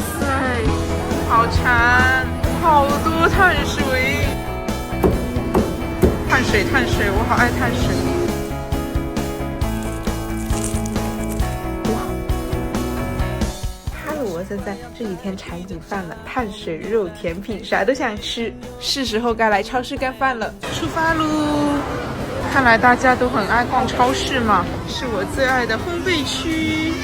塞，好馋，好多碳水，碳水，碳水，我好爱碳水。我现在这几天馋米饭了，碳水、肉、甜品啥都想吃，是时候该来超市干饭了。出发喽！看来大家都很爱逛超市嘛，是我最爱的烘焙区。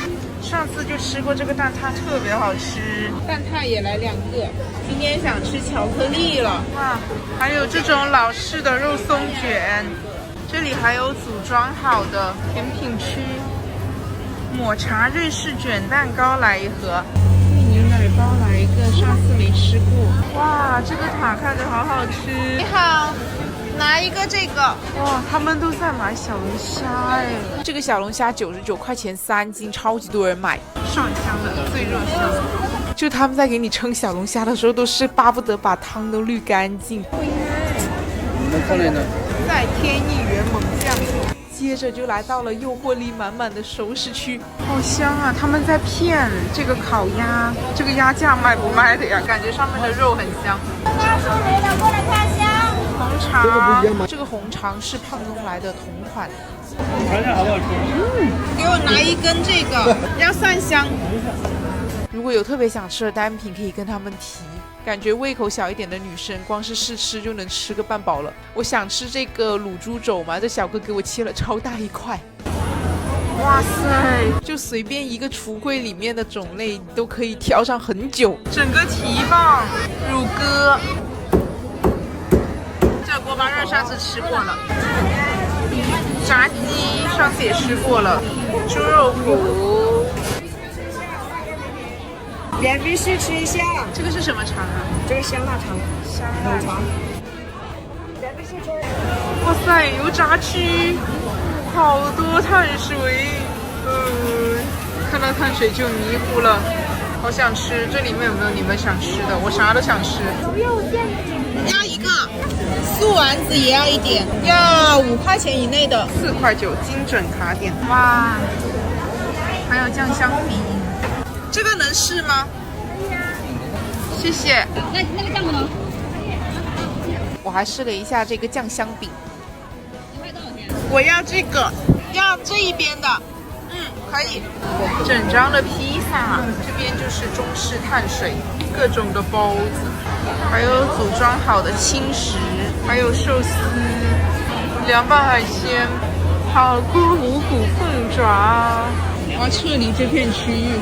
上次就吃过这个蛋挞，特别好吃。蛋挞也来2个，今天想吃巧克力了。哇，还有这种老式的肉松卷，这里还有组装好的甜品区。抹茶瑞士卷蛋糕来1盒，芋泥奶包来1个，上次没吃过。哇，这个塔看着好好吃。你好，拿1个这个。哇，他们都在买小龙虾哎，这个小龙虾99块钱3斤，超级多人买。上香的最热香，就他们在给你称小龙虾的时候，都是巴不得把汤都滤干净。你们看来呢？再添1元猛酱。接着就来到了诱惑力满满的熟食区，好香啊！他们在骗这个烤鸭，这个鸭架卖不卖的呀？感觉上面的肉很香。刚收没了，过来看香。红肠，这个红肠是胖东来的同款。尝一下好不好吃？给我拿1根这个，要蒜香。如果有特别想吃的单品，可以跟他们提。感觉胃口小一点的女生，光是试吃就能吃个半饱了。我想吃这个卤猪肘嘛，这小哥给我切了超大一块。哇塞！就随便一个橱柜里面的种类，你都可以挑上很久。整个蹄膀、乳鸽，这个锅巴肉上次吃过了。炸鸡上次也吃过了。猪肉脯。连必须吃一下。这个是什么肠啊？这个香辣肠，香辣肠。哇塞，有炸鸡，好多碳水，看到碳水就迷糊了，好想吃。这里面有没有你们想吃的？我啥都想吃。要1个，素丸子也要1点，要5块钱以内的，4块9，精准卡点。哇，还有酱香饼。这个能试吗？谢谢。那个酱呢？我还试了一下这个酱香饼。你卖多少钱？我要这个，要这一边的。可以。整张的披萨，这边就是中式碳水，各种的包子，还有组装好的轻食，还有寿司、凉拌海鲜，好锅五谷凤爪。我要撤离这片区域。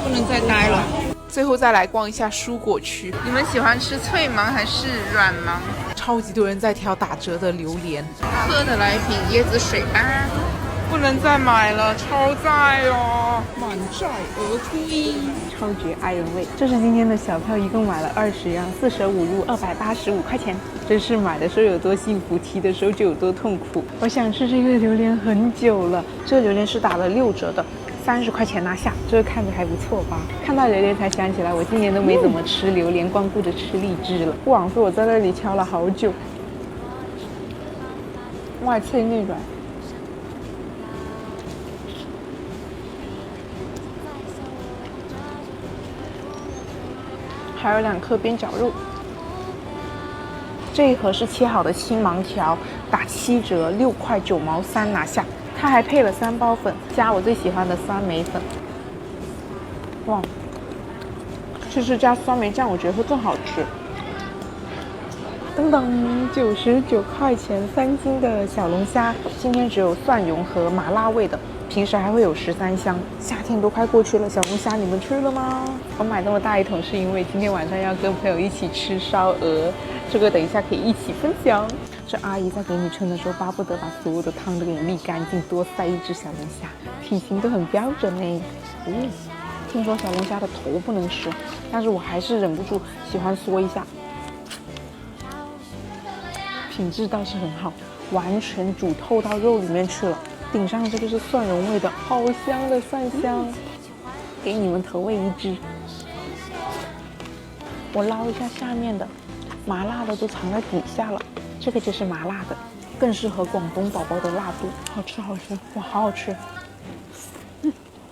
不能再待了。最后再来逛一下蔬果区。你们喜欢吃脆芒还是软芒？超级多人在挑打折的榴莲。喝的来瓶椰子水吧。不能再买了，超载哦！满载而归，超绝爱人味。这是今天的小票，一共买了20样，45入285块钱。真是买的时候有多幸福，提的时候就有多痛苦。我想吃这个榴莲很久了，这个榴莲是打了6折的。30块钱拿下，这个看着还不错吧？看到榴莲才想起来，我今年都没怎么吃榴莲，光顾着吃荔枝了。不枉费我在那里挑了好久，外脆内软。还有2颗边角肉。这一盒是切好的青芒条，打7折，6块9毛3拿下。它还配了3包粉，加我最喜欢的酸梅粉。哇，其实加酸梅酱我觉得会更好吃。等等，99块钱3斤的小龙虾，今天只有蒜蓉和麻辣味的，平时还会有13香。夏天都快过去了，小龙虾你们吃了吗？我买这么大一桶是因为今天晚上要跟朋友一起吃烧鹅，这个等一下可以一起分享。这阿姨在给你称的时候，巴不得把所有的汤都给你沥干净，多塞一只小龙虾，体型都很标准呢。听说小龙虾的头不能吃，但是我还是忍不住喜欢嗦一下。品质倒是很好，完全煮透到肉里面去了。顶上这个是蒜蓉味的，好香的蒜香，给你们投喂一只。我捞一下下面的，麻辣的都藏在底下了。这个就是麻辣的，更适合广东宝宝的辣度，好吃好吃，哇，好好吃。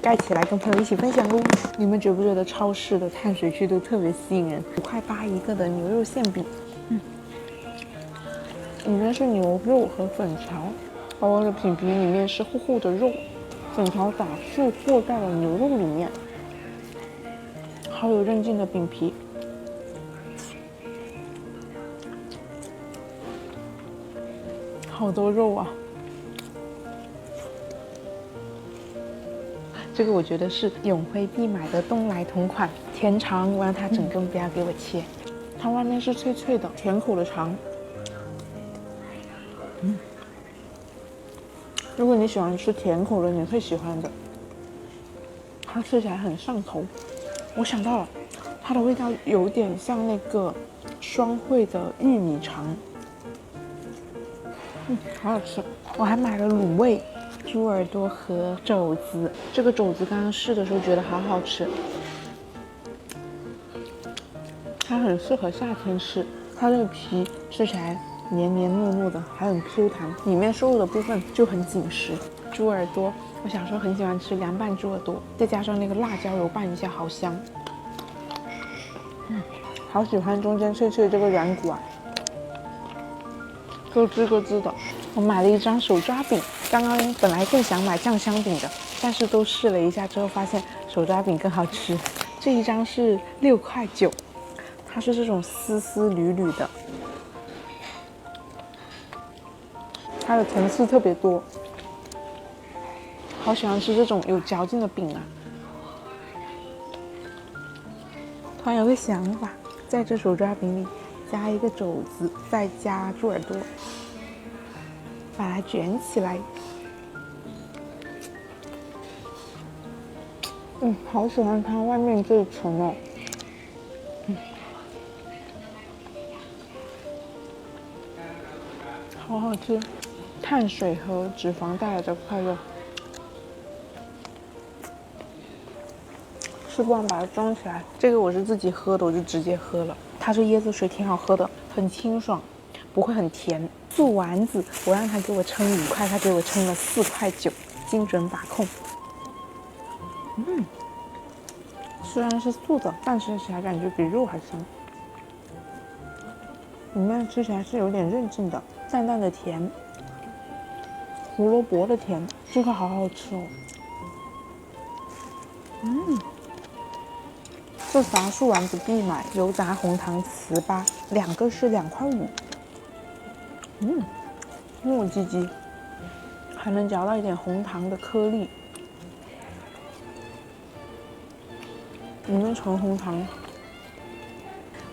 盖起来跟朋友一起分享哦。你们觉不觉得超市的碳水区都特别吸引人？5块8一个的牛肉馅饼，里面是牛肉和粉条，薄薄的饼皮里面是厚厚的肉，粉条打碎和在了牛肉里面，好有韧劲的饼皮。好多肉啊！这个我觉得是永辉必买的东来同款甜肠，我让它整根不要给我切，它外面是脆脆的甜口的肠。如果你喜欢吃甜口的，你会喜欢的。它吃起来很上头。我想到了，它的味道有点像那个双汇的玉米肠。好好吃。我还买了卤味、猪耳朵和肘子。这个肘子刚刚试的时候觉得好好吃，它很适合夏天吃。它这个皮吃起来黏黏糯糯的，还很 Q 弹，里面瘦肉的部分就很紧实。猪耳朵，我小时候很喜欢吃凉拌猪耳朵，再加上那个辣椒油拌一下，好香。好喜欢中间脆脆的这个软骨啊，咯吱咯吱的。我买了一张手抓饼，刚刚本来更想买酱香饼的，但是都试了一下之后发现手抓饼更好吃。这一张是6块9，它是这种丝丝缕缕的，它的层次特别多，好喜欢吃这种有嚼劲的饼啊！突然有个想法，在这手抓饼里加一个肘子，再加猪耳朵，把它卷起来。好喜欢它外面这一层哦。好好吃，碳水和脂肪带来的快乐。吃不完把它装起来，这个我是自己喝的，我就直接喝了。它这椰子水挺好喝的，很清爽，不会很甜。素丸子我让他给我称5块，他给我称了4块9，精准把控。虽然是素的，但吃起来感觉比肉还香。里面吃起来是有点韧劲的，淡淡的甜，胡萝卜的甜，这个好好吃哦。这杂素丸子必买，油炸红糖糍粑，2个是2块5。糯叽叽，还能嚼到一点红糖的颗粒，里面纯红糖。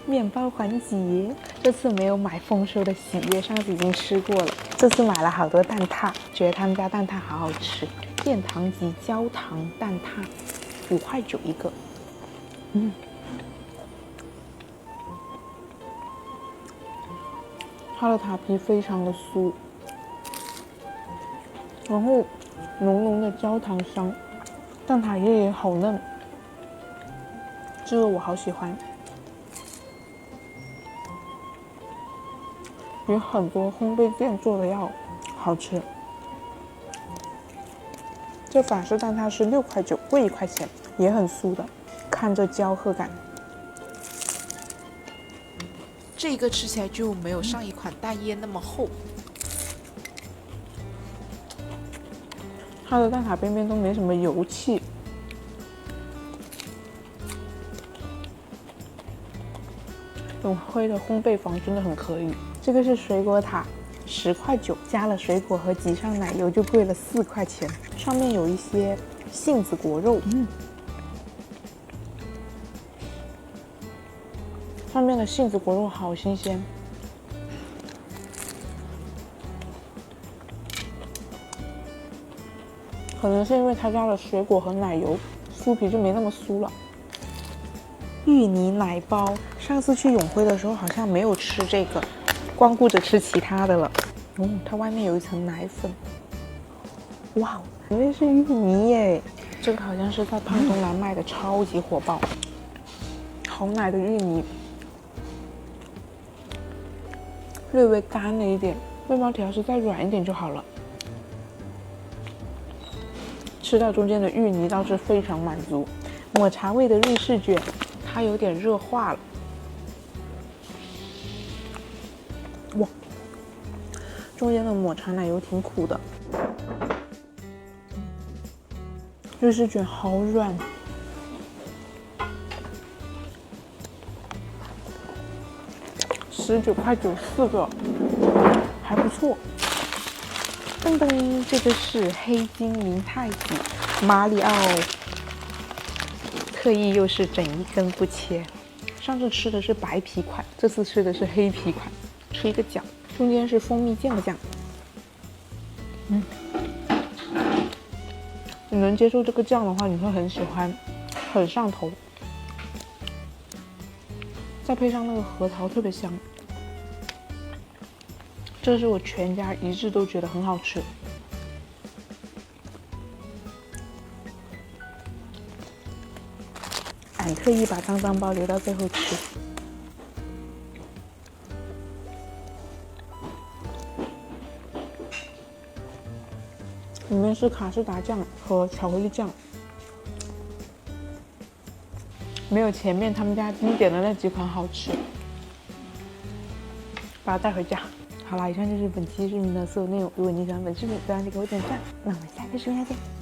面包环节，这次没有买丰收的喜悦，上次已经吃过了。这次买了好多蛋挞，觉得他们家蛋挞好好吃。殿堂级焦糖蛋挞，5块9一个。它的塔皮非常的酥，然后浓浓的焦糖香，蛋挞叶也好嫩，这个我好喜欢，比很多烘焙店做的要好吃。这法式蛋挞是6块9，贵1块钱，也很酥的，看着焦褐感。这个吃起来就没有上一款蛋液那么厚，它的蛋挞边边都没什么油气，永辉的烘焙坊真的很可以。这个是水果塔，10块9，加了水果和挤上奶油就贵了4块钱。上面有一些杏子果肉，上面的杏子果肉好新鲜。可能是因为它加了水果和奶油，酥皮就没那么酥了。芋泥奶包，上次去永辉的时候好像没有吃这个，光顾着吃其他的了。它外面有一层奶粉，哇，里面是芋泥耶！这个好像是在胖东来卖的，超级火爆，好奶的芋泥，略微干了一点，面包条是再软一点就好了。吃到中间的芋泥倒是非常满足。抹茶味的瑞士卷，它有点热化了。哇，中间的抹茶奶油挺苦的。瑞士卷好软。19块9四个，还不错。噔噔，这个是黑金明太子马里奥，特意又是整一根不切。上次吃的是白皮款，这次吃的是黑皮款。吃一个饺，中间是蜂蜜芥末酱。你能接受这个酱的话，你会很喜欢，很上头。再配上那个核桃，特别香。这是我全家一致都觉得很好吃。俺特意把脏脏包留到最后吃。里面是卡士达酱和巧克力酱，没有前面他们家经典的那几款好吃。把它带回家。好啦，以上就是本期视频的所有内容。如果你喜欢本视频，不要忘记给我点赞。那我们下期视频再见。